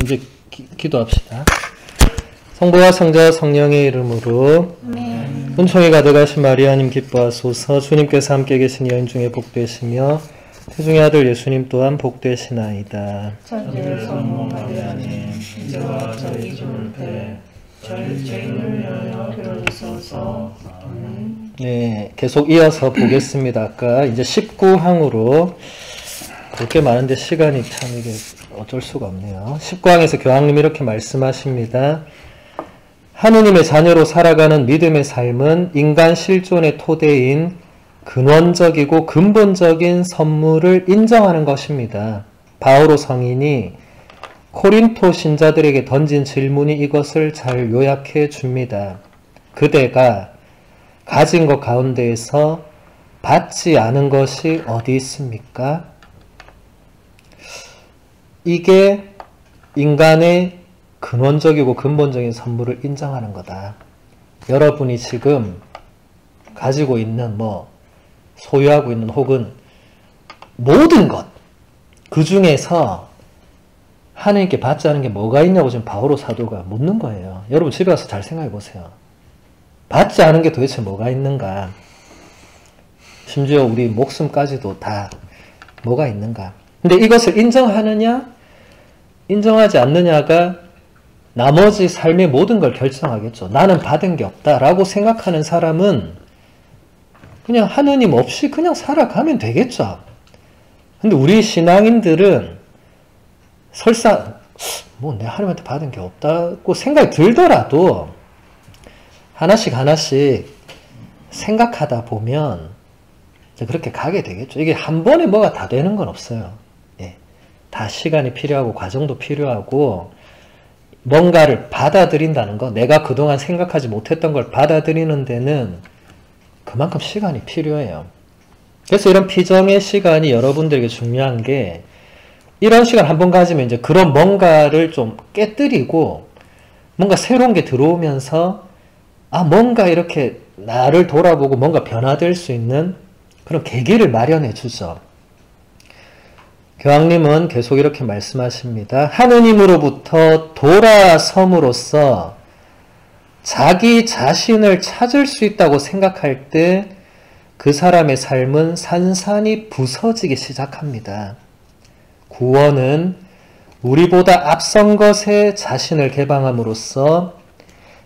이제 기도합시다. 성부와 성자와 성령의 이름으로 은총이 가득하신 마리아님 기뻐하소서. 주님께서 함께 계신 여인 중에 복되시며 태중의 아들 예수님 또한 복되시나이다. 천주의 성모 마리아님 이제와 저희 죽을 때 저희 죄인을 위하여 빌어주소서. 아멘. 네, 계속 이어서 보겠습니다. 아까 이제 19항으로 볼 게 많은데 시간이 참 이게 어쩔 수가 없네요. 19항에서 교황님이 이렇게 말씀하십니다. 하느님의 자녀로 살아가는 믿음의 삶은 인간 실존의 토대인 근원적이고 근본적인 선물을 인정하는 것입니다. 바오로 성인이 코린토 신자들에게 던진 질문이 이것을 잘 요약해 줍니다. 그대가 가진 것 가운데에서 받지 않은 것이 어디 있습니까? 이게 인간의 근원적이고 근본적인 선물을 인정하는 거다. 여러분이 지금 가지고 있는 소유하고 있는 혹은 모든 것, 그 중에서 하나님께 받지 않은 게 뭐가 있냐고 지금 바오로 사도가 묻는 거예요. 여러분 집에 가서 잘 생각해 보세요. 받지 않은 게 도대체 뭐가 있는가? 심지어 우리 목숨까지도 다 뭐가 있는가? 근데 이것을 인정하느냐, 인정하지 않느냐가 나머지 삶의 모든 걸 결정하겠죠. 나는 받은 게 없다라고 생각하는 사람은 그냥 하느님 없이 그냥 살아가면 되겠죠. 근데 우리 신앙인들은 설사 내 하나님한테 받은 게 없다고 생각이 들더라도 하나씩 생각하다 보면 그렇게 가게 되겠죠. 이게 한 번에 뭐가 다 되는 건 없어요. 예. 다 시간이 필요하고 과정도 필요하고 뭔가를 받아들인다는 거, 내가 그동안 생각하지 못했던 걸 받아들이는 데는 그만큼 시간이 필요해요. 그래서 이런 피정의 시간이 여러분들에게 중요한 게 이런 시간 한 번 가지면 이제 그런 뭔가를 좀 깨뜨리고 뭔가 새로운 게 들어오면서 뭔가 이렇게 나를 돌아보고 뭔가 변화될 수 있는 그런 계기를 마련해 주죠. 교황님은 계속 이렇게 말씀하십니다. 하느님으로부터 돌아섬으로써 자기 자신을 찾을 수 있다고 생각할 때 그 사람의 삶은 산산이 부서지기 시작합니다. 구원은 우리보다 앞선 것에 자신을 개방함으로써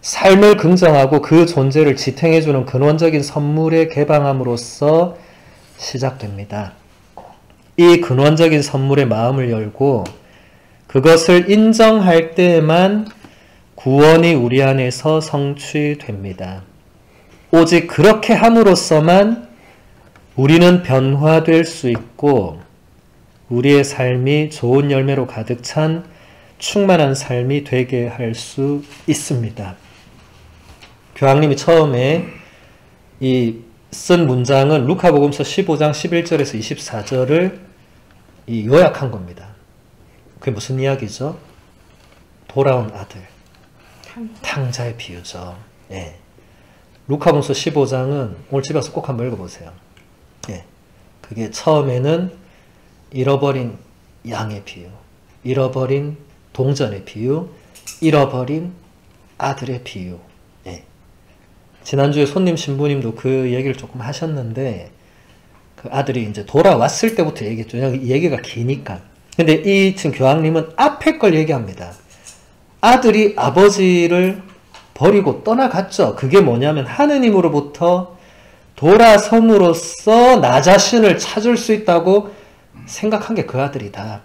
삶을 긍정하고 그 존재를 지탱해주는 근원적인 선물에 개방함으로써 시작됩니다. 이 근원적인 선물의 마음을 열고 그것을 인정할 때에만 구원이 우리 안에서 성취됩니다. 오직 그렇게 함으로써만 우리는 변화될 수 있고 우리의 삶이 좋은 열매로 가득 찬 충만한 삶이 되게 할 수 있습니다. 교황님이 처음에 쓴 문장은 루카복음서 15장 11절에서 24절을 요약한 겁니다. 그게 무슨 이야기죠? 돌아온 아들, 탕자의 비유죠. 예. 루카복음서 15장은 오늘 집에 가서 꼭 한번 읽어보세요. 예. 그게 처음에는 잃어버린 양의 비유, 잃어버린 동전의 비유, 잃어버린 아들의 비유. 예. 지난주에 손님 신부님도 그 얘기를 조금 하셨는데 그 아들이 이제 돌아왔을 때부터 얘기했죠. 이 얘기가 기니까. 근데 이 지금 교황님은 앞에 걸 얘기합니다. 아들이 아버지를 버리고 떠나갔죠. 그게 뭐냐면 하느님으로부터 돌아섬으로써 나 자신을 찾을 수 있다고 생각한 게 그 아들이다.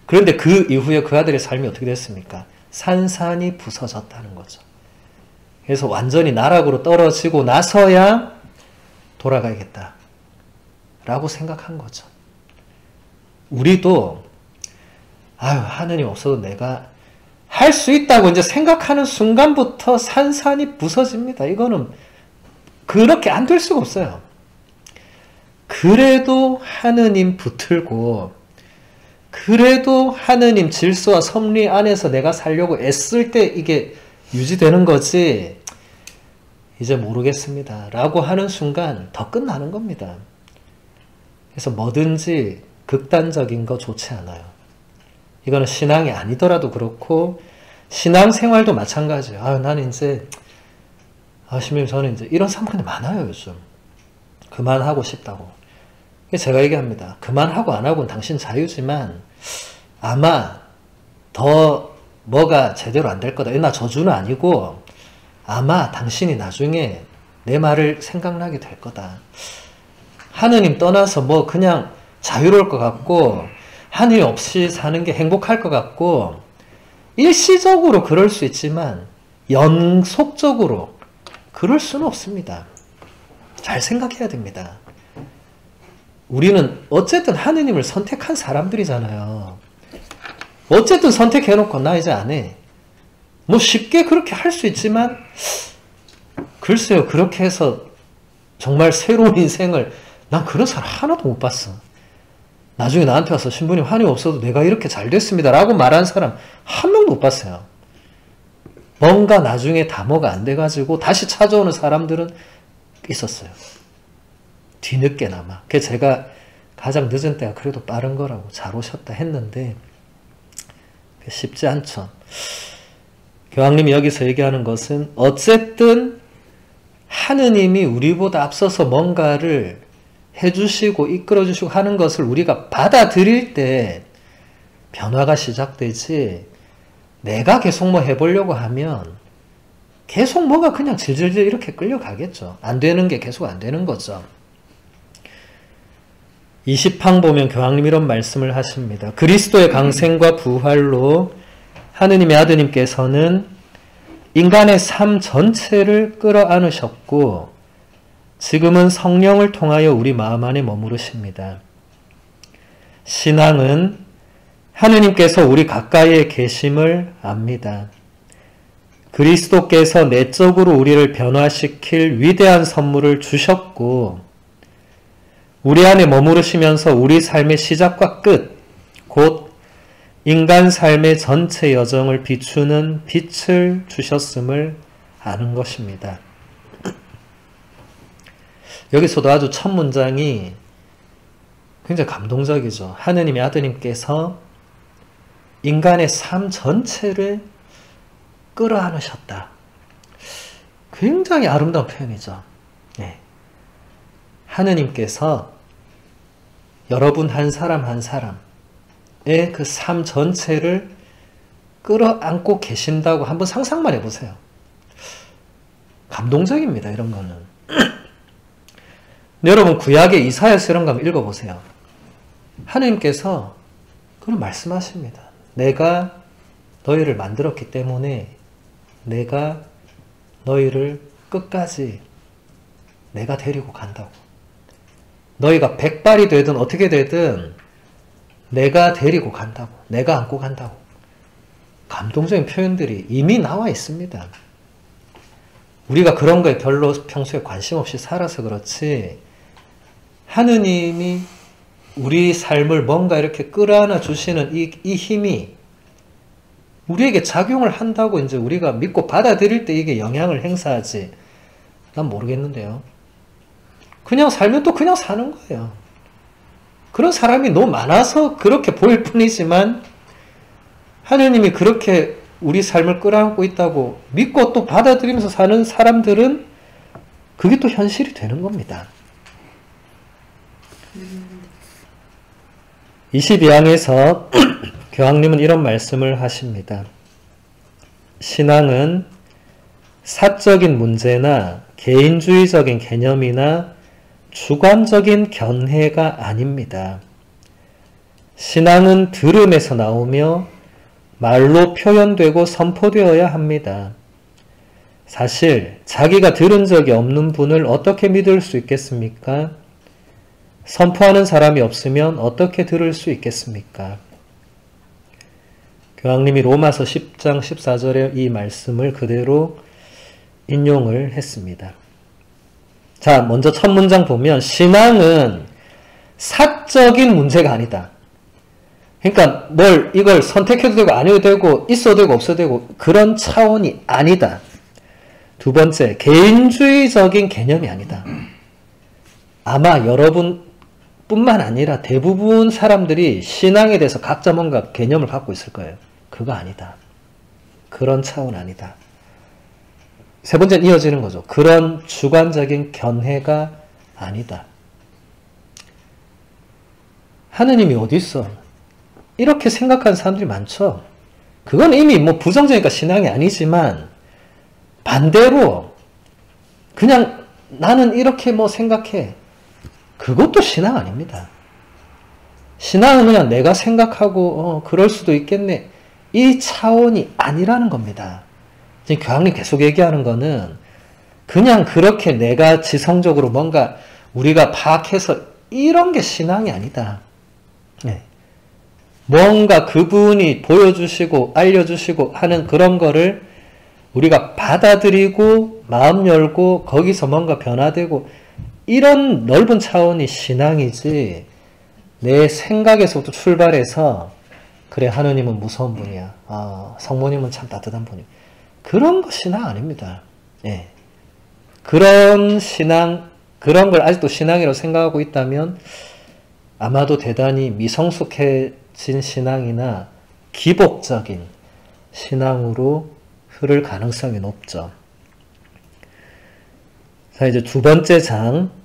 그런데 그 이후에 그 아들의 삶이 어떻게 됐습니까? 산산이 부서졌다는 거죠. 그래서 완전히 나락으로 떨어지고 나서야 돌아가야겠다 라고 생각한 거죠. 우리도 하느님 없어도 내가 할 수 있다고 이제 생각하는 순간부터 산산이 부서집니다. 이거는 그렇게 안 될 수가 없어요. 그래도 하느님 붙들고 그래도 하느님 질서와 섭리 안에서 내가 살려고 애쓸 때 이게 유지되는 거지 이제 모르겠습니다 라고 하는 순간 더 끝나는 겁니다. 그래서 뭐든지 극단적인 거 좋지 않아요. 이거는 신앙이 아니더라도 그렇고 신앙생활도 마찬가지예요. 나는 이제 신부님 저는 이제 이런 사람들이 많아요. 요즘 그만하고 싶다고. 제가 얘기합니다. 그만하고 안 하고는 당신 자유지만 아마 더 뭐가 제대로 안 될 거다. 나 저주는 아니고 아마 당신이 나중에 내 말을 생각나게 될 거다. 하느님 떠나서 뭐 그냥 자유로울 것 같고 하느님 없이 사는 게 행복할 것 같고 일시적으로 그럴 수 있지만 연속적으로 그럴 수는 없습니다. 잘 생각해야 됩니다. 우리는 어쨌든 하느님을 선택한 사람들이잖아요. 어쨌든 선택해놓고 나 이제 안 해. 뭐 쉽게 그렇게 할 수 있지만 글쎄요. 그렇게 해서 정말 새로운 인생을 난 그런 사람 하나도 못 봤어. 나중에 나한테 와서 신부님 하느님 없어도 내가 이렇게 잘 됐습니다 라고 말한 사람 한 명도 못 봤어요. 뭔가 나중에 담어가 안 돼가지고 다시 찾아오는 사람들은 있었어요. 뒤늦게나마. 그래서 제가 가장 늦은 때가 그래도 빠른 거라고 잘 오셨다 했는데 쉽지 않죠. 교황님이 여기서 얘기하는 것은 어쨌든 하느님이 우리보다 앞서서 뭔가를 해주시고 이끌어주시고 하는 것을 우리가 받아들일 때 변화가 시작되지 내가 계속 뭐 해보려고 하면 계속 뭐가 그냥 질질질 이렇게 끌려가겠죠. 안 되는 게 계속 안 되는 거죠. 20항 보면 교황님 이런 말씀을 하십니다. 그리스도의 강생과 부활로 하느님의 아드님께서는 인간의 삶 전체를 끌어안으셨고 지금은 성령을 통하여 우리 마음 안에 머무르십니다. 신앙은 하느님께서 우리 가까이에 계심을 압니다. 그리스도께서 내적으로 우리를 변화시킬 위대한 선물을 주셨고 우리 안에 머무르시면서 우리 삶의 시작과 끝, 곧 인간 삶의 전체 여정을 비추는 빛을 주셨음을 아는 것입니다. 여기서도 아주 첫 문장이 굉장히 감동적이죠. 하느님의 아드님께서 인간의 삶 전체를 끌어안으셨다. 굉장히 아름다운 표현이죠. 네. 하느님께서 여러분 한 사람 한 사람의 그 삶 전체를 끌어안고 계신다고 한번 상상만 해보세요. 감동적입니다. 이런 거는. 여러분 구약의 이사야서 이런 거 한번 읽어보세요. 하느님께서 그런 말씀하십니다. 내가 너희를 만들었기 때문에 내가 너희를 끝까지 내가 데리고 간다고. 너희가 백발이 되든 어떻게 되든 내가 데리고 간다고. 내가 안고 간다고. 감동적인 표현들이 이미 나와 있습니다. 우리가 그런 거에 별로 평소에 관심 없이 살아서 그렇지 하느님이 우리 삶을 뭔가 이렇게 끌어안아 주시는 이 힘이 우리에게 작용을 한다고 이제 우리가 믿고 받아들일 때 이게 영향을 행사하지. 난 모르겠는데요. 그냥 살면 또 그냥 사는 거예요. 그런 사람이 너무 많아서 그렇게 보일 뿐이지만 하느님이 그렇게 우리 삶을 끌어안고 있다고 믿고 또 받아들이면서 사는 사람들은 그게 또 현실이 되는 겁니다. 22항에서 교황님은 이런 말씀을 하십니다. 신앙은 사적인 문제나 개인주의적인 개념이나 주관적인 견해가 아닙니다. 신앙은 들음에서 나오며 말로 표현되고 선포되어야 합니다. 사실 자기가 들은 적이 없는 분을 어떻게 믿을 수 있겠습니까? 선포하는 사람이 없으면 어떻게 들을 수 있겠습니까? 교황님이 로마서 10장 14절의 이 말씀을 그대로 인용을 했습니다. 자, 먼저 첫 문장 보면 신앙은 사적인 문제가 아니다. 그러니까 이걸 선택해도 되고 아니어도 되고 있어도 되고 없어도 되고 그런 차원이 아니다. 두 번째, 개인주의적인 개념이 아니다. 아마 여러분 뿐만 아니라 대부분 사람들이 신앙에 대해서 각자 뭔가 개념을 갖고 있을 거예요. 그거 아니다. 그런 차원 아니다. 세 번째는 이어지는 거죠. 그런 주관적인 견해가 아니다. 하느님이 어디 있어? 이렇게 생각하는 사람들이 많죠. 그건 이미 뭐 부정적이니까 신앙이 아니지만 반대로 그냥 나는 이렇게 뭐 생각해. 그것도 신앙 아닙니다. 신앙은 그냥 내가 생각하고 그럴 수도 있겠네. 이 차원이 아니라는 겁니다. 지금 교황님 계속 얘기하는 거는 그냥 그렇게 내가 지성적으로 뭔가 우리가 파악해서 이런 게 신앙이 아니다. 네. 뭔가 그분이 보여주시고 알려주시고 하는 그런 거를 우리가 받아들이고 마음 열고 거기서 뭔가 변화되고 이런 넓은 차원이 신앙이지 내 생각에서부터 출발해서 그래 하느님은 무서운 분이야. 성모님은 참 따뜻한 분이야. 그런 거 신앙 아닙니다. 예. 그런 신앙, 그런 걸 아직도 신앙이라고 생각하고 있다면 아마도 대단히 미성숙해진 신앙이나 기복적인 신앙으로 흐를 가능성이 높죠. 자, 이제 두 번째 장.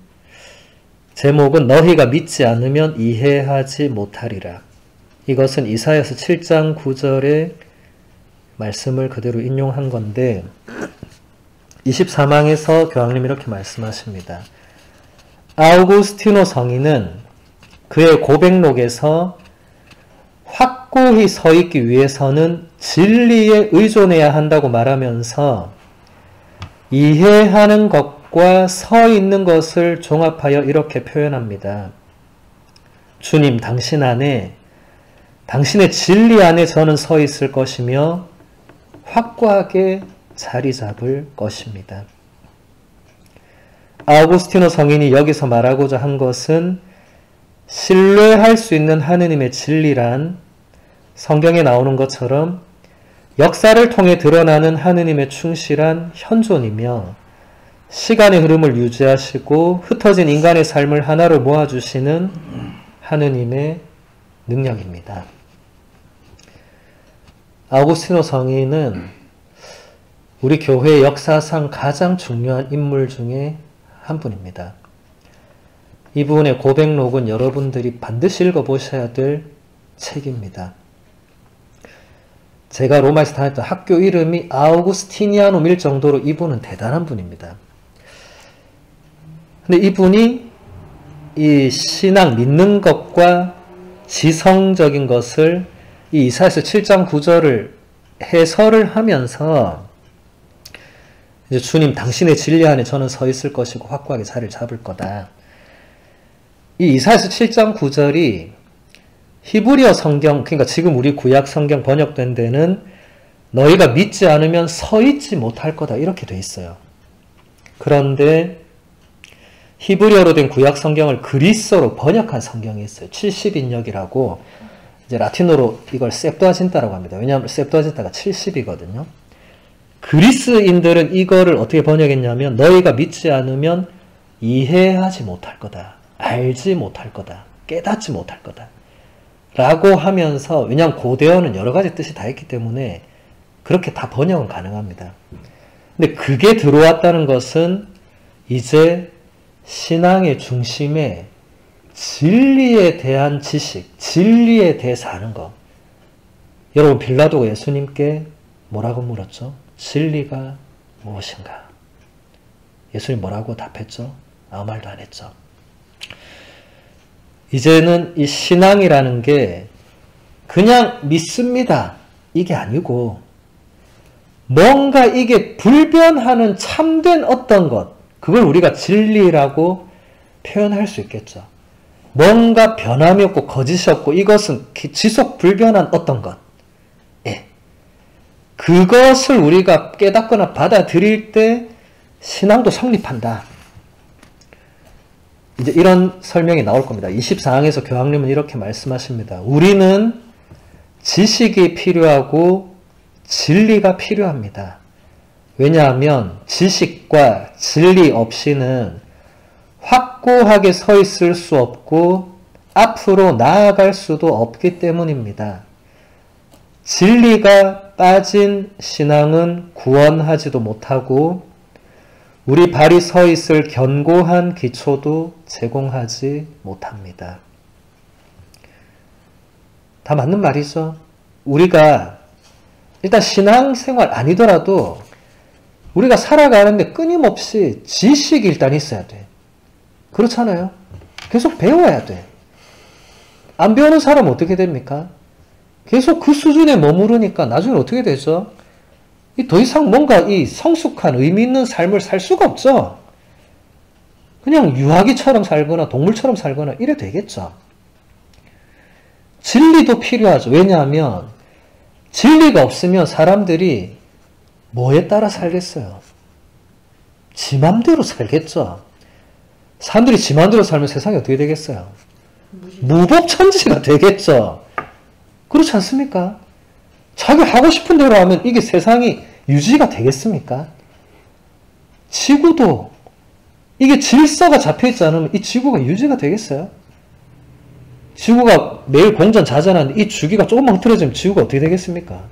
제목은 너희가 믿지 않으면 이해하지 못하리라. 이것은 이사야서 7장 9절의 말씀을 그대로 인용한 건데 24망에서 교황님이 이렇게 말씀하십니다. 아우구스티노 성인은 그의 고백록에서 확고히 서 있기 위해서는 진리에 의존해야 한다고 말하면서 이해하는 것과 서 있는 것을 종합하여 이렇게 표현합니다. 주님, 당신 안에, 당신의 진리 안에 저는 서 있을 것이며 확고하게 자리 잡을 것입니다. 아우구스티노 성인이 여기서 말하고자 한 것은 신뢰할 수 있는 하느님의 진리란 성경에 나오는 것처럼 역사를 통해 드러나는 하느님의 충실한 현존이며 시간의 흐름을 유지하시고 흩어진 인간의 삶을 하나로 모아주시는 하느님의 능력입니다. 아우구스티노 성인은 우리 교회의 역사상 가장 중요한 인물 중에 한 분입니다. 이분의 고백록은 여러분들이 반드시 읽어보셔야 될 책입니다. 제가 로마에서 다녔던 학교 이름이 아우구스티니아눔일 정도로 이분은 대단한 분입니다. 근데 이분이 이 신앙 믿는 것과 지성적인 것을 이 이사야서 7장 9절을 해설을 하면서 이제 주님 당신의 진리 안에 저는 서 있을 것이고 확고하게 자리를 잡을 거다. 이 이사야서 7장 9절이 히브리어 성경, 그러니까 지금 우리 구약 성경 번역된 데는 너희가 믿지 않으면 서 있지 못할 거다 이렇게 돼 있어요. 그런데 히브리어로 된 구약 성경을 그리스어로 번역한 성경이 있어요. 70인역이라고 이제 라틴어로 이걸 셉투아진타라고 합니다. 왜냐하면 셉투아진타가 70이거든요. 그리스인들은 이거를 어떻게 번역했냐면 너희가 믿지 않으면 이해하지 못할 거다. 알지 못할 거다. 깨닫지 못할 거다. 라고 하면서 왜냐하면 고대어는 여러 가지 뜻이 다 있기 때문에 그렇게 다 번역은 가능합니다. 근데 그게 들어왔다는 것은 이제 신앙의 중심에 진리에 대한 지식, 진리에 대해서 아는 것. 여러분 빌라도가 예수님께 뭐라고 물었죠? 진리가 무엇인가? 예수님 뭐라고 답했죠? 아무 말도 안 했죠. 이제는 이 신앙이라는 게 그냥 믿습니다. 이게 아니고 뭔가 이게 불변하는 참된 어떤 것, 그걸 우리가 진리라고 표현할 수 있겠죠. 뭔가 변함이 없고 거짓이 없고 이것은 지속 불변한 어떤 것. 예. 그것을 우리가 깨닫거나 받아들일 때 신앙도 성립한다. 이제 이런 설명이 나올 겁니다. 24항에서 교황님은 이렇게 말씀하십니다. 우리는 지식이 필요하고 진리가 필요합니다. 왜냐하면 지식과 진리 없이는 확고하게 서 있을 수 없고 앞으로 나아갈 수도 없기 때문입니다. 진리가 빠진 신앙은 구원하지도 못하고 우리 발이 서 있을 견고한 기초도 제공하지 못합니다. 다 맞는 말이죠. 우리가 일단 신앙생활 아니더라도 우리가 살아가는데 끊임없이 지식이 일단 있어야 돼. 그렇잖아요. 계속 배워야 돼. 안 배우는 사람은 어떻게 됩니까? 계속 그 수준에 머무르니까 나중에 어떻게 되죠? 더 이상 뭔가 이 성숙한 의미 있는 삶을 살 수가 없죠. 그냥 유아기처럼 살거나 동물처럼 살거나 이래 되겠죠. 진리도 필요하죠. 왜냐하면 진리가 없으면 사람들이 뭐에 따라 살겠어요? 지 맘대로 살겠죠. 사람들이 지 맘대로 살면 세상이 어떻게 되겠어요? 무법천지가 되겠죠. 그렇지 않습니까? 자기 하고 싶은 대로 하면 이게 세상이 유지가 되겠습니까? 지구도 이게 질서가 잡혀있지 않으면 이 지구가 유지가 되겠어요? 지구가 매일 공전자전하는데 이 주기가 조금만 흐트러지면 지구가 어떻게 되겠습니까?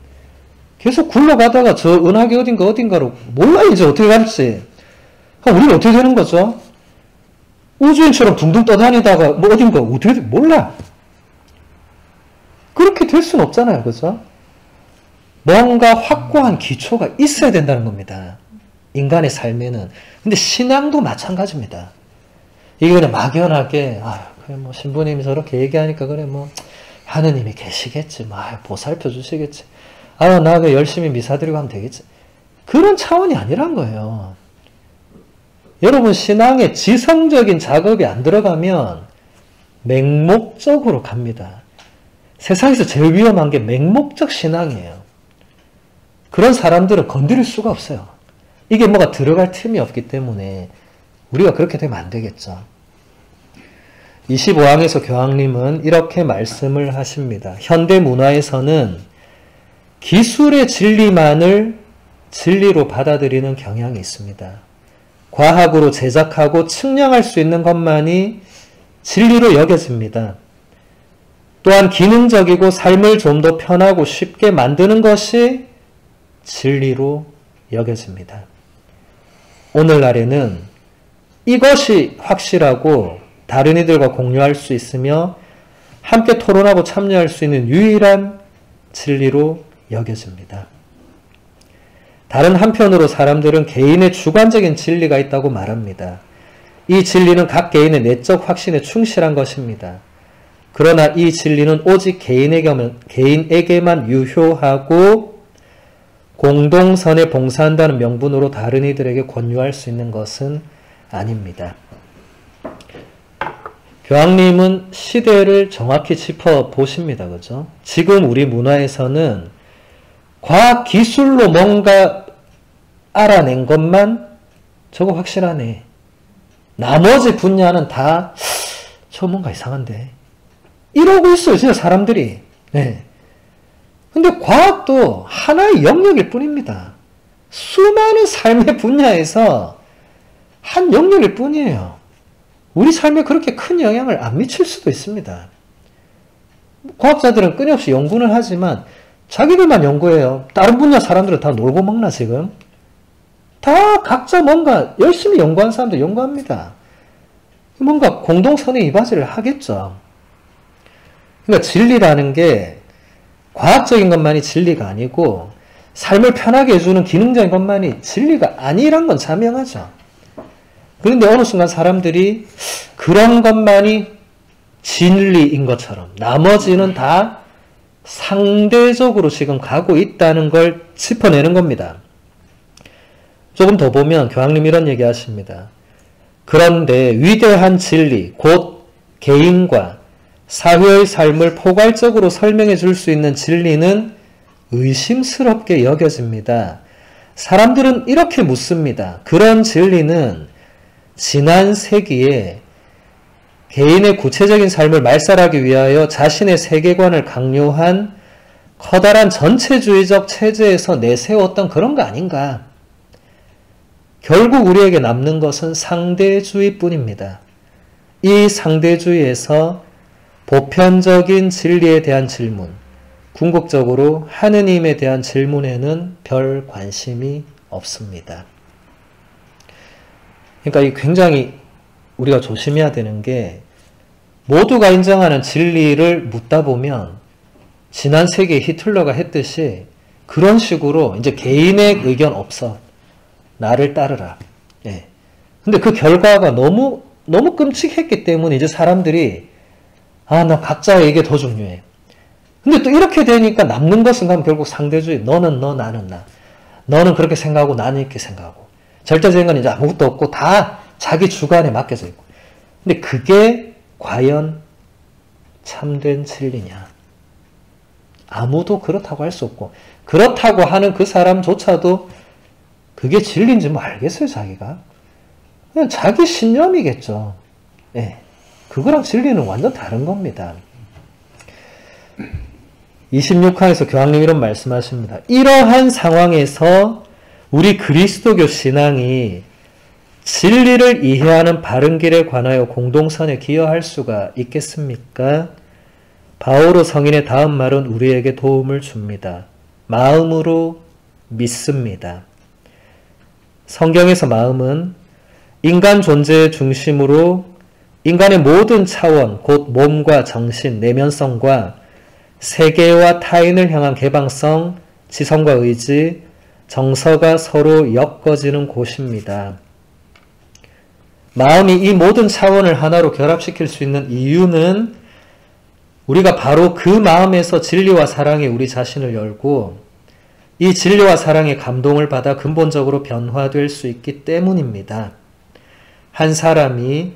계속 굴러가다가 저 은하계 어딘가로 몰라 이제 어떻게 갈지. 그럼 우리는 어떻게 되는 거죠? 우주인처럼 둥둥 떠다니다가 뭐 어딘가 어떻게 몰라. 그렇게 될 수는 없잖아요. 그죠? 뭔가 확고한 기초가 있어야 된다는 겁니다. 인간의 삶에는. 근데 신앙도 마찬가지입니다. 이게 그냥 막연하게 그래 뭐 신부님이 저렇게 얘기하니까 그래 뭐 하느님이 계시겠지. 뭐 보살펴 주시겠지. 나 그 열심히 미사드리고 하면 되겠지. 그런 차원이 아니란 거예요. 여러분 신앙에 지성적인 작업이 안 들어가면 맹목적으로 갑니다. 세상에서 제일 위험한 게 맹목적 신앙이에요. 그런 사람들은 건드릴 수가 없어요. 이게 뭐가 들어갈 틈이 없기 때문에 우리가 그렇게 되면 안 되겠죠. 25항에서 교황님은 이렇게 말씀을 하십니다. 현대 문화에서는 기술의 진리만을 진리로 받아들이는 경향이 있습니다. 과학으로 제작하고 측량할 수 있는 것만이 진리로 여겨집니다. 또한 기능적이고 삶을 좀 더 편하고 쉽게 만드는 것이 진리로 여겨집니다. 오늘날에는 이것이 확실하고 다른 이들과 공유할 수 있으며 함께 토론하고 참여할 수 있는 유일한 진리로 여겨집니다. 다른 한편으로 사람들은 개인의 주관적인 진리가 있다고 말합니다. 이 진리는 각 개인의 내적 확신에 충실한 것입니다. 그러나 이 진리는 오직 개인에게만 유효하고 공동선에 봉사한다는 명분으로 다른 이들에게 권유할 수 있는 것은 아닙니다. 교황님은 시대를 정확히 짚어보십니다. 그죠? 지금 우리 문화에서는 과학 기술로 뭔가 알아낸 것만 저거 확실하네. 나머지 분야는 다 저 뭔가 이상한데. 이러고 있어요. 진짜 사람들이. 네. 근데 과학도 하나의 영역일 뿐입니다. 수많은 삶의 분야에서 한 영역일 뿐이에요. 우리 삶에 그렇게 큰 영향을 안 미칠 수도 있습니다. 과학자들은 끊임없이 연구는 하지만 자기들만 연구해요. 다른 분야 사람들은 다 놀고 먹나 지금? 다 각자 뭔가 열심히 연구한 사람들 연구합니다. 뭔가 공동선에 이바지를 하겠죠. 그러니까 진리라는 게 과학적인 것만이 진리가 아니고 삶을 편하게 해주는 기능적인 것만이 진리가 아니란 건 자명하죠. 그런데 어느 순간 사람들이 그런 것만이 진리인 것처럼 나머지는 다 상대적으로 지금 가고 있다는 걸 짚어내는 겁니다. 조금 더 보면 교황님이 이런 얘기 하십니다. 그런데 위대한 진리, 곧 개인과 사회의 삶을 포괄적으로 설명해 줄 수 있는 진리는 의심스럽게 여겨집니다. 사람들은 이렇게 묻습니다. 그런 진리는 지난 세기에 개인의 구체적인 삶을 말살하기 위하여 자신의 세계관을 강요한 커다란 전체주의적 체제에서 내세웠던 그런 거 아닌가? 결국 우리에게 남는 것은 상대주의뿐입니다. 이 상대주의에서 보편적인 진리에 대한 질문, 궁극적으로 하느님에 대한 질문에는 별 관심이 없습니다. 그러니까 이 굉장히 우리가 조심해야 되는 게 모두가 인정하는 진리를 묻다 보면 지난 세기에 히틀러가 했듯이 그런 식으로 이제 개인의 의견 없어. 나를 따르라. 예. 근데 그 결과가 너무 끔찍했기 때문에 이제 사람들이 나 각자의 얘기 더 중요해. 근데 또 이렇게 되니까 남는 것은 그럼 결국 상대주의. 너는 너, 나는 나. 너는 그렇게 생각하고 나는 이렇게 생각하고. 절대적인 건 이제 아무것도 없고 다 자기 주관에 맡겨져 있고. 근데 그게 과연 참된 진리냐? 아무도 그렇다고 할 수 없고 그렇다고 하는 그 사람조차도 그게 진리인지 뭐 알겠어요, 자기가? 그냥 자기 신념이겠죠. 예. 그거랑 진리는 완전 다른 겁니다. 26항에서 교황님 이런 말씀하십니다. 이러한 상황에서 우리 그리스도교 신앙이 진리를 이해하는 바른 길에 관하여 공동선에 기여할 수가 있겠습니까? 바오로 성인의 다음 말은 우리에게 도움을 줍니다. 마음으로 믿습니다. 성경에서 마음은 인간 존재의 중심으로 인간의 모든 차원, 곧 몸과 정신, 내면성과 세계와 타인을 향한 개방성, 지성과 의지, 정서가 서로 엮어지는 곳입니다. 마음이 이 모든 차원을 하나로 결합시킬 수 있는 이유는 우리가 바로 그 마음에서 진리와 사랑에 우리 자신을 열고 이 진리와 사랑의 감동을 받아 근본적으로 변화될 수 있기 때문입니다. 한 사람이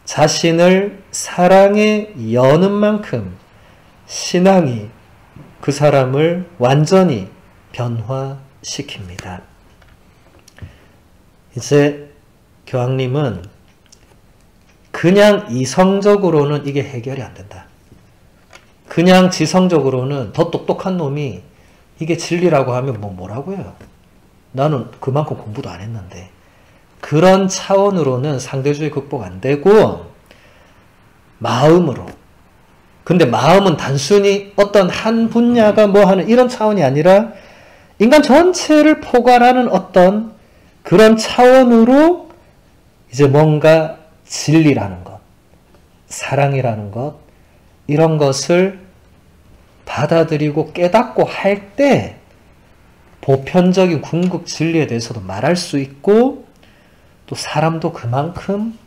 자신을 사랑에 여는 만큼 신앙이 그 사람을 완전히 변화시킵니다. 이제 교황님은 그냥 이성적으로는 이게 해결이 안 된다. 그냥 지성적으로는 더 똑똑한 놈이 이게 진리라고 하면 뭐라고 해요? 나는 그만큼 공부도 안 했는데. 그런 차원으로는 상대주의 극복 안 되고 마음으로. 근데 마음은 단순히 어떤 한 분야가 뭐 하는 이런 차원이 아니라 인간 전체를 포괄하는 어떤 그런 차원으로 이제 뭔가 진리라는 것, 사랑이라는 것, 이런 것을 받아들이고 깨닫고 할 때 보편적인 궁극 진리에 대해서도 말할 수 있고 또 사람도 그만큼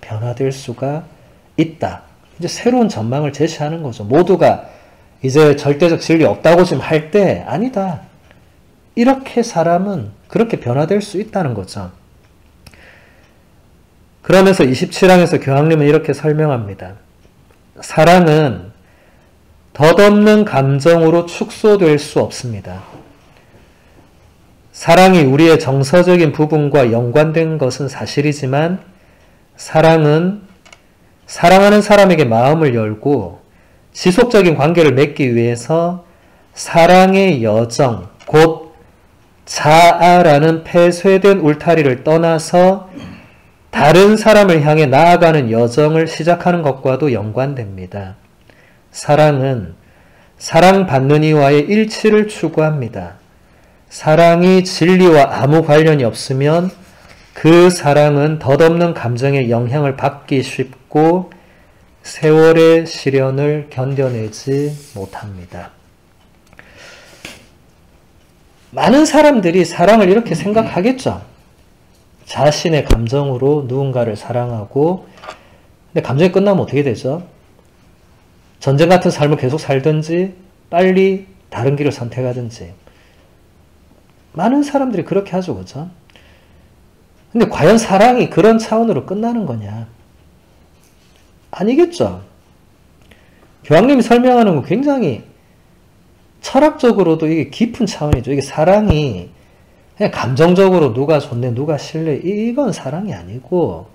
변화될 수가 있다. 이제 새로운 전망을 제시하는 거죠. 모두가 이제 절대적 진리 없다고 지금 할 때 아니다. 이렇게 사람은 그렇게 변화될 수 있다는 거죠. 그러면서 27항에서 교황님은 이렇게 설명합니다. 사랑은 덧없는 감정으로 축소될 수 없습니다. 사랑이 우리의 정서적인 부분과 연관된 것은 사실이지만 사랑은 사랑하는 사람에게 마음을 열고 지속적인 관계를 맺기 위해서 사랑의 여정, 곧 자아라는 폐쇄된 울타리를 떠나서 다른 사람을 향해 나아가는 여정을 시작하는 것과도 연관됩니다. 사랑은 사랑받는 이와의 일치를 추구합니다. 사랑이 진리와 아무 관련이 없으면 그 사랑은 덧없는 감정의 영향을 받기 쉽고 세월의 시련을 견뎌내지 못합니다. 많은 사람들이 사랑을 이렇게 생각하겠죠. 자신의 감정으로 누군가를 사랑하고 근데 감정이 끝나면 어떻게 되죠? 전쟁 같은 삶을 계속 살든지 빨리 다른 길을 선택하든지 많은 사람들이 그렇게 하죠. 그죠? 근데 과연 사랑이 그런 차원으로 끝나는 거냐? 아니겠죠. 교황님이 설명하는 건 굉장히 철학적으로도 이게 깊은 차원이죠. 이게 사랑이 그냥 감정적으로 누가 좋네, 누가 싫네, 이건 사랑이 아니고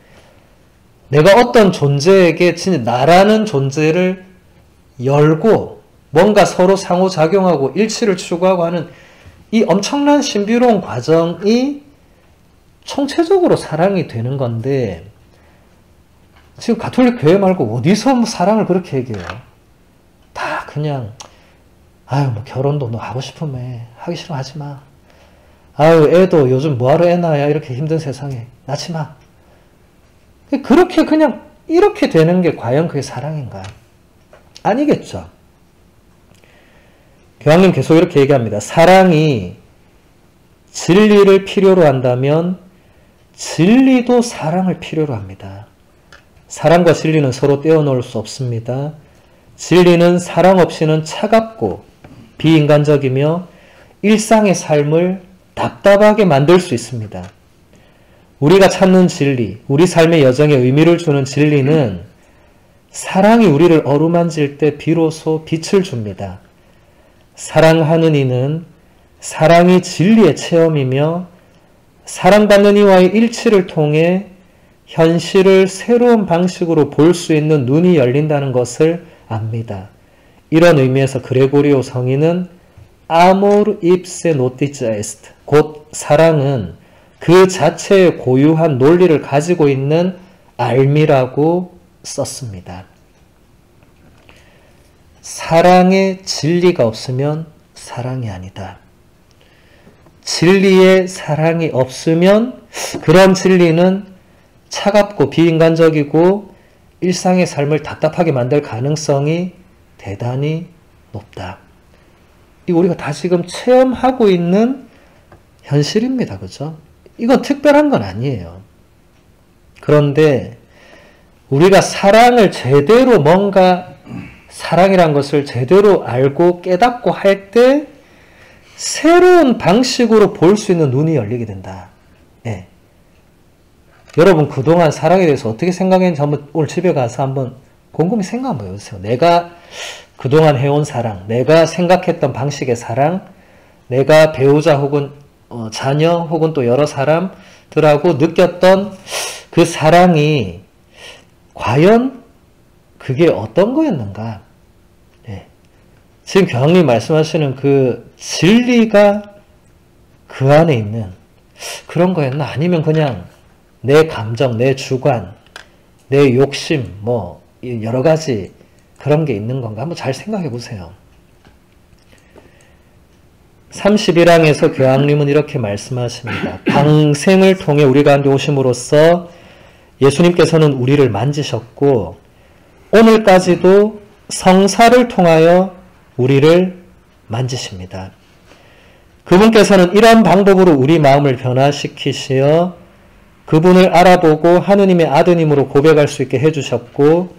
내가 어떤 존재에게 진짜 나라는 존재를 열고 뭔가 서로 상호작용하고 일치를 추구하고 하는 이 엄청난 신비로운 과정이 총체적으로 사랑이 되는 건데 지금 가톨릭 교회 말고 어디서 뭐 사랑을 그렇게 얘기해요? 다 그냥 아유 뭐 결혼도 너 하고 싶으면 해. 하기 싫으면 하지 마. 아유 애도 요즘 뭐하러 애 낳아야 이렇게 힘든 세상에 낳지 마. 그렇게 그냥 이렇게 되는 게 과연 그게 사랑인가? 아니겠죠. 교황님 계속 이렇게 얘기합니다. 사랑이 진리를 필요로 한다면 진리도 사랑을 필요로 합니다. 사랑과 진리는 서로 떼어놓을 수 없습니다. 진리는 사랑 없이는 차갑고 비인간적이며 일상의 삶을 답답하게 만들 수 있습니다. 우리가 찾는 진리, 우리 삶의 여정에 의미를 주는 진리는 사랑이 우리를 어루만질 때 비로소 빛을 줍니다. 사랑하는 이는 사랑이 진리의 체험이며 사랑받는 이와의 일치를 통해 현실을 새로운 방식으로 볼 수 있는 눈이 열린다는 것을 압니다. 이런 의미에서 그레고리오 성인은 Amor ipse notitia est, 곧 사랑은 그 자체의 고유한 논리를 가지고 있는 알미라고 썼습니다. 사랑에 진리가 없으면 사랑이 아니다. 진리에 사랑이 없으면 그런 진리는 차갑고 비인간적이고 일상의 삶을 답답하게 만들 가능성이 대단히 높다. 이거 우리가 다 지금 체험하고 있는 현실입니다. 그죠? 이건 특별한 건 아니에요. 그런데 우리가 사랑을 제대로 뭔가 사랑이란 것을 제대로 알고 깨닫고 할 때 새로운 방식으로 볼 수 있는 눈이 열리게 된다. 예. 여러분 그동안 사랑에 대해서 어떻게 생각했는지 한번 오늘 집에 가서 한번 곰곰이 생각 한번 해보세요. 내가 그동안 해온 사랑, 내가 생각했던 방식의 사랑, 내가 배우자 혹은 자녀 혹은 또 여러 사람들하고 느꼈던 그 사랑이 과연 그게 어떤 거였는가? 네. 지금 교황님 말씀하시는 그 진리가 그 안에 있는 그런 거였나? 아니면 그냥 내 감정, 내 주관, 내 욕심, 뭐 여러 가지 그런 게 있는 건가? 한번 잘 생각해 보세요. 31항에서 교황님은 이렇게 말씀하십니다. 방생을 통해 우리 가운데 오심으로써 예수님께서는 우리를 만지셨고 오늘까지도 성사를 통하여 우리를 만지십니다. 그분께서는 이런 방법으로 우리 마음을 변화시키시어 그분을 알아보고 하느님의 아드님으로 고백할 수 있게 해주셨고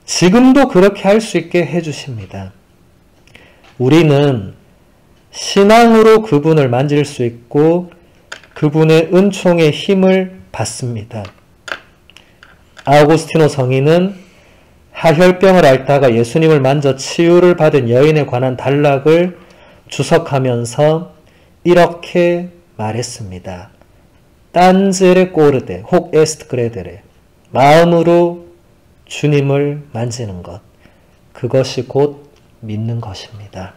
지금도 그렇게 할 수 있게 해주십니다. 우리는 신앙으로 그분을 만질 수 있고 그분의 은총의 힘을 받습니다. 아우구스티노 성인은 하혈병을 앓다가 예수님을 만져 치유를 받은 여인에 관한 단락을 주석하면서 이렇게 말했습니다. 딴제레 꼬르데 혹 에스트 그레데레, 마음으로 주님을 만지는 것, 그것이 곧 믿는 것입니다.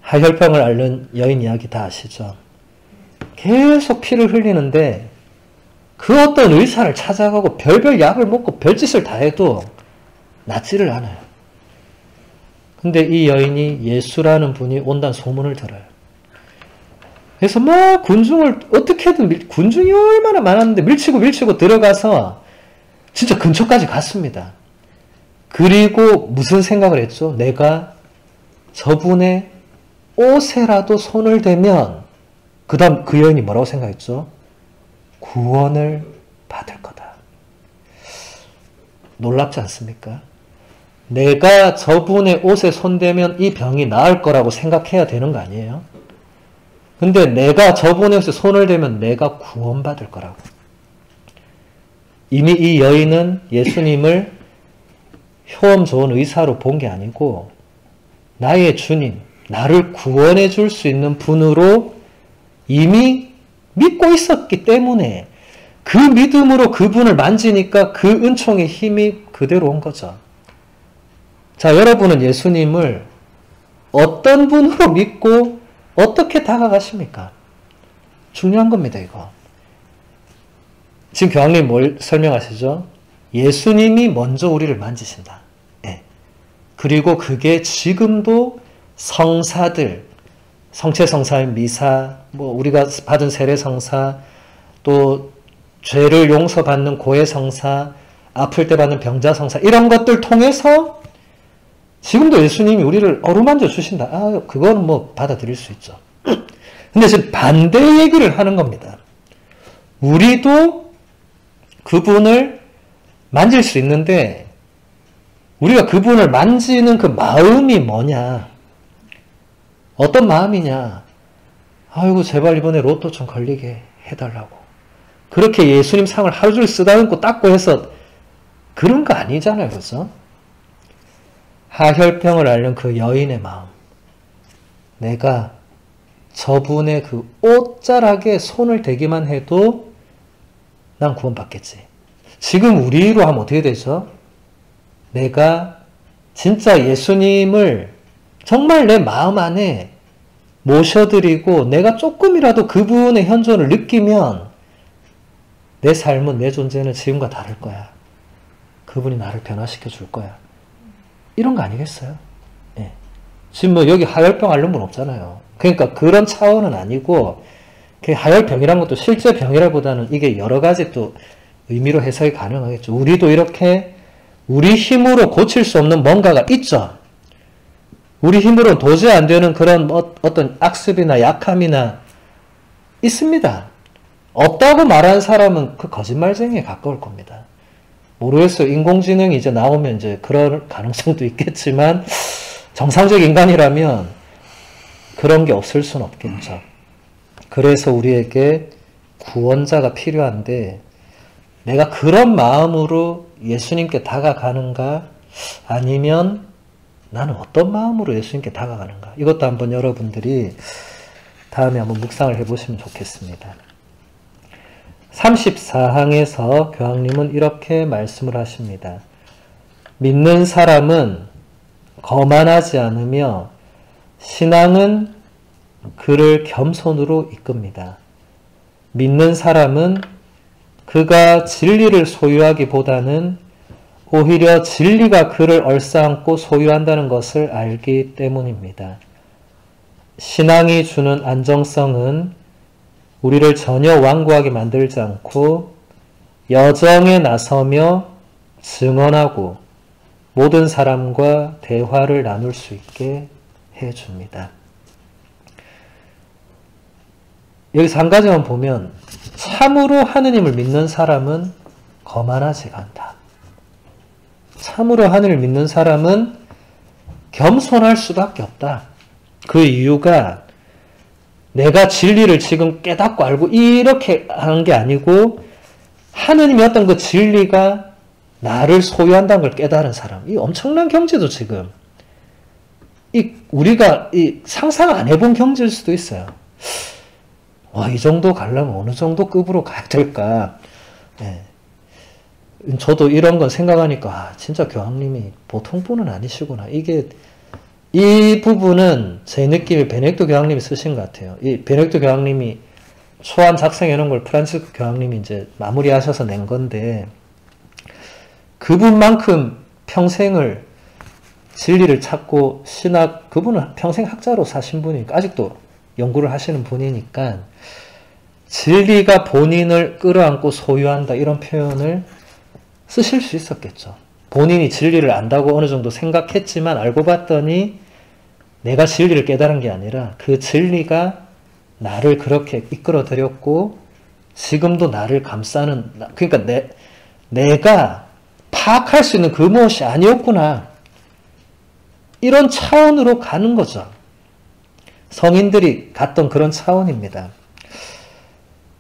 하혈병을 앓는 여인 이야기 다 아시죠? 계속 피를 흘리는데 그 어떤 의사를 찾아가고 별별 약을 먹고 별짓을 다 해도 낫지를 않아요. 근데 이 여인이 예수라는 분이 온다는 소문을 들어요. 그래서 막 군중을 어떻게든 군중이 얼마나 많았는데 밀치고 들어가서 진짜 근처까지 갔습니다. 그리고 무슨 생각을 했죠? 내가 저분의 옷에라도 손을 대면 그 다음 그 여인이 뭐라고 생각했죠? 구원을 받을 거다. 놀랍지 않습니까? 내가 저분의 옷에 손대면 이 병이 나을 거라고 생각해야 되는 거 아니에요? 근데 내가 저분의 옷에 손을 대면 내가 구원받을 거라고. 이미 이 여인은 예수님을 효험 좋은 의사로 본 게 아니고 나의 주님, 나를 구원해 줄 수 있는 분으로 이미 믿고 있었기 때문에 그 믿음으로 그분을 만지니까 그 은총의 힘이 그대로 온 거죠. 자, 여러분은 예수님을 어떤 분으로 믿고 어떻게 다가가십니까? 중요한 겁니다, 이거. 지금 교황님 뭘 설명하시죠? 예수님이 먼저 우리를 만지신다. 예. 그리고 그게 지금도 성사들, 성체성사인 미사, 뭐 우리가 받은 세례성사, 또 죄를 용서받는 고해성사, 아플 때 받는 병자성사, 이런 것들 통해서 지금도 예수님이 우리를 어루만져 주신다. 아, 그건 뭐 받아들일 수 있죠. 근데 지금 반대 얘기를 하는 겁니다. 우리도 그분을 만질 수 있는데 우리가 그분을 만지는 그 마음이 뭐냐? 어떤 마음이냐? 아이고 제발 이번에 로또 좀 걸리게 해달라고. 그렇게 예수님 상을 하루 종일 쓰다듬고 닦고 해서 그런 거 아니잖아요. 그렇죠? 하혈병을 앓는 그 여인의 마음. 내가 저분의 그 옷자락에 손을 대기만 해도 난 구원받겠지. 지금 우리로 하면 어떻게 되죠? 내가 진짜 예수님을 정말 내 마음 안에 모셔드리고 내가 조금이라도 그분의 현존을 느끼면 내 삶은, 내 존재는 지금과 다를 거야. 그분이 나를 변화시켜 줄 거야. 이런 거 아니겠어요? 예. 지금 뭐 여기 하혈병 앓는 분 없잖아요. 그러니까 그런 차원은 아니고 하혈병이란 것도 실제 병이라보다는 이게 여러 가지 또 의미로 해석이 가능하겠죠. 우리도 이렇게 우리 힘으로 고칠 수 없는 뭔가가 있죠. 우리 힘으로 도저히 안 되는 그런 어떤 악습이나 약함이나 있습니다. 없다고 말하는 사람은 그 거짓말쟁이에 가까울 겁니다. 모르겠어요. 인공지능이 이제 나오면 이제 그럴 가능성도 있겠지만 정상적 인간이라면 그런 게 없을 수는 없겠죠. 그래서 우리에게 구원자가 필요한데 내가 그런 마음으로 예수님께 다가가는가 아니면 나는 어떤 마음으로 예수님께 다가가는가 이것도 한번 여러분들이 다음에 한번 묵상을 해보시면 좋겠습니다. 34항에서 교황님은 이렇게 말씀을 하십니다. 믿는 사람은 거만하지 않으며 신앙은 그를 겸손으로 이끕니다. 믿는 사람은 그가 진리를 소유하기보다는 오히려 진리가 그를 얼싸안고 소유한다는 것을 알기 때문입니다. 신앙이 주는 안정성은 우리를 전혀 완고하게 만들지 않고 여정에 나서며 증언하고 모든 사람과 대화를 나눌 수 있게 해줍니다. 여기서 한 가지만 보면 참으로 하느님을 믿는 사람은 거만하지가 않다. 참으로 하느님을 믿는 사람은 겸손할 수밖에 없다. 그 이유가 내가 진리를 지금 깨닫고 알고 이렇게 하는 게 아니고 하느님의 어떤 그 진리가 나를 소유한다는 걸 깨달은 사람. 이 엄청난 경지도 지금 우리가 상상 안 해본 경지일 수도 있어요. 와, 이 정도 가려면 어느 정도 급으로 가야 될까? 예. 저도 이런 건 생각하니까 진짜 교황님이 보통 분은 아니시구나. 이 부분은 제 느낌에 베네딕토 교황님이 쓰신 것 같아요. 이 베네딕토 교황님이 초안 작성해 놓은 걸 프란치스코 교황님이 이제 마무리하셔서 낸 건데 그분만큼 평생을 진리를 찾고 그분은 평생 학자로 사신 분이니까 아직도 연구를 하시는 분이니까 진리가 본인을 끌어안고 소유한다 이런 표현을 쓰실 수 있었겠죠. 본인이 진리를 안다고 어느 정도 생각했지만 알고 봤더니 내가 진리를 깨달은 게 아니라 그 진리가 나를 그렇게 이끌어들였고 지금도 나를 감싸는 그러니까 내가 파악할 수 있는 그 무엇이 아니었구나. 이런 차원으로 가는 거죠. 성인들이 갔던 그런 차원입니다.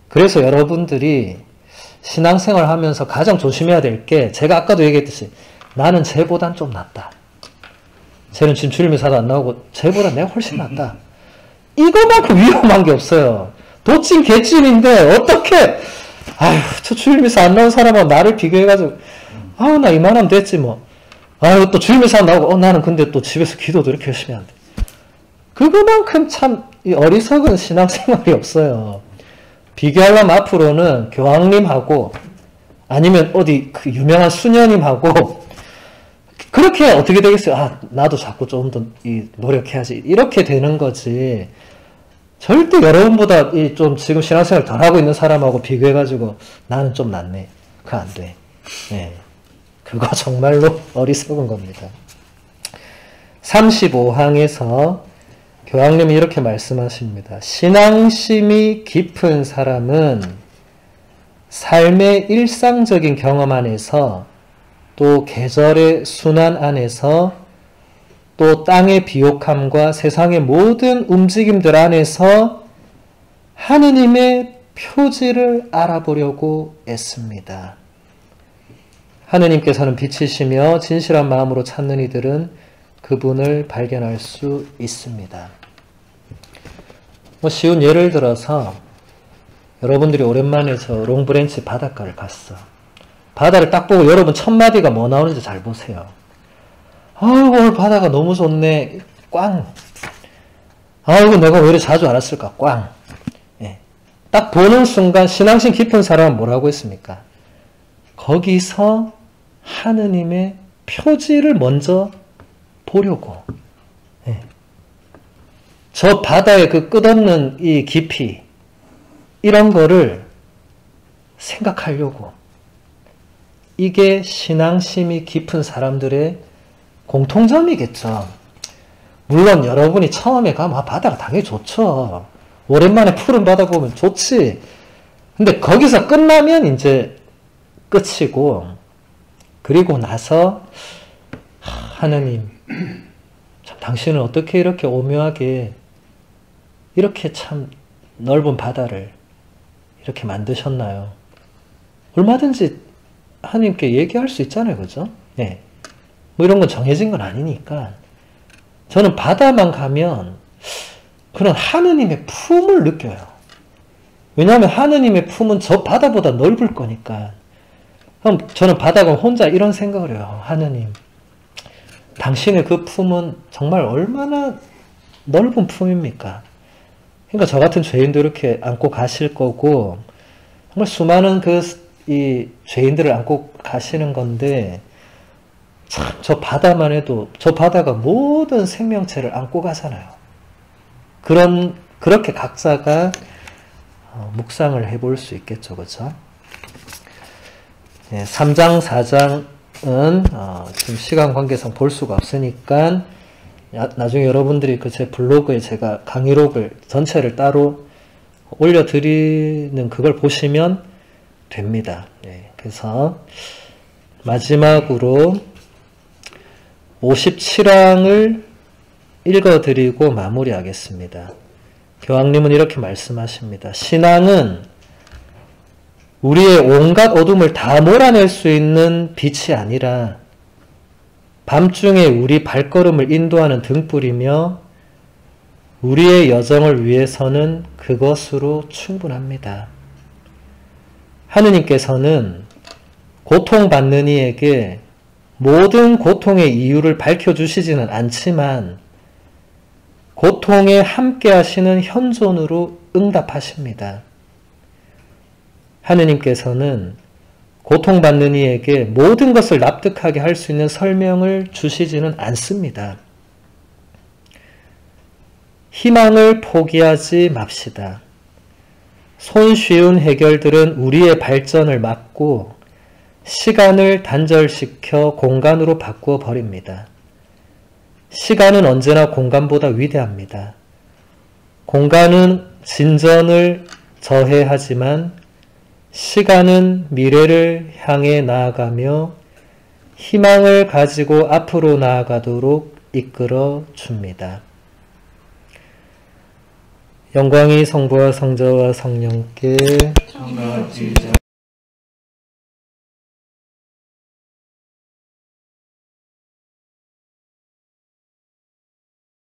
그래서 여러분들이 신앙생활 하면서 가장 조심해야 될 게 제가 아까도 얘기했듯이 나는 쟤보단 좀 낫다. 쟤는 지금 주일미사도 안 나오고 쟤보다 내가 훨씬 낫다. 이거만큼 위험한 게 없어요. 도찐 개찐인데 어떻게 아휴 저 주일미사 안 나온 사람하고 나를 비교해가지고 아우 나 이만하면 됐지 뭐. 아유 또 주일미사 나오고 나는 근데 또 집에서 기도도 이렇게 열심히 하는데 그거만큼 참 어리석은 신앙생활이 없어요. 비교하려면 앞으로는 교황님하고 아니면 어디 그 유명한 수녀님하고 그렇게 어떻게 되겠어요? 아, 나도 자꾸 좀 더 노력해야지. 이렇게 되는 거지. 절대 여러분보다 좀 지금 신앙생활 덜 하고 있는 사람하고 비교해가지고 나는 좀 낫네. 그거 안 돼. 네. 그거 정말로 어리석은 겁니다. 35항에서 교황님이 이렇게 말씀하십니다. 신앙심이 깊은 사람은 삶의 일상적인 경험 안에서 또 계절의 순환 안에서 또 땅의 비옥함과 세상의 모든 움직임들 안에서 하느님의 표지를 알아보려고 애씁니다. 하느님께서는 빛이시며 진실한 마음으로 찾는 이들은 그분을 발견할 수 있습니다. 쉬운 예를 들어서 여러분들이 오랜만에 저 롱브랜치 바닷가를 갔어. 바다를 딱 보고 여러분 첫 마디가 뭐 나오는지 잘 보세요. 아이고 오늘 바다가 너무 좋네. 꽝. 아이고 내가 왜 이렇게 자주 안 왔을까. 꽝. 예. 딱 보는 순간 신앙심 깊은 사람은 뭐라고 했습니까? 거기서 하느님의 표지를 먼저 보려고. 예. 저 바다의 그 끝없는 이 깊이 이런 거를 생각하려고. 이게 신앙심이 깊은 사람들의 공통점이겠죠. 물론 여러분이 처음에 가면 바다가 당연히 좋죠. 오랜만에 푸른 바다 보면 좋지. 근데 거기서 끝나면 이제 끝이고, 그리고 나서 하느님, 참 당신은 어떻게 이렇게 오묘하게 이렇게 참 넓은 바다를 이렇게 만드셨나요? 얼마든지 하나님께 얘기할 수 있잖아요. 그죠? 네. 뭐 이런 건 정해진 건 아니니까. 저는 바다만 가면 그런 하느님의 품을 느껴요. 왜냐하면 하느님의 품은 저 바다보다 넓을 거니까. 그럼 저는 바다 가면 혼자 이런 생각을 해요. 하느님, 당신의 그 품은 정말 얼마나 넓은 품입니까? 그러니까 저 같은 죄인도 이렇게 안고 가실 거고, 정말 수많은 이 죄인들을 안고 가시는 건데, 참 저 바다만 해도 저 바다가 모든 생명체를 안고 가잖아요. 그렇게 각자가 묵상을 해볼 수 있겠죠. 그렇죠? 네, 3장, 4장은 지금 시간 관계상 볼 수가 없으니까 나중에 여러분들이 제 블로그에 제가 강의록을 전체를 따로 올려드리는 그걸 보시면 됩니다. 네, 그래서 마지막으로 57항을 읽어드리고 마무리하겠습니다. 교황님은 이렇게 말씀하십니다. 신앙은 우리의 온갖 어둠을 다 몰아낼 수 있는 빛이 아니라 밤중에 우리 발걸음을 인도하는 등불이며 우리의 여정을 위해서는 그것으로 충분합니다. 하느님께서는 고통받는 이에게 모든 고통의 이유를 밝혀주시지는 않지만 고통에 함께 하시는 현존으로 응답하십니다. 하느님께서는 고통받는 이에게 모든 것을 납득하게 할 수 있는 설명을 주시지는 않습니다. 희망을 포기하지 맙시다. 손쉬운 해결들은 우리의 발전을 막고 시간을 단절시켜 공간으로 바꾸어 버립니다. 시간은 언제나 공간보다 위대합니다. 공간은 진전을 저해하지만 시간은 미래를 향해 나아가며 희망을 가지고 앞으로 나아가도록 이끌어 줍니다. 영광이 성부와 성자와 성령께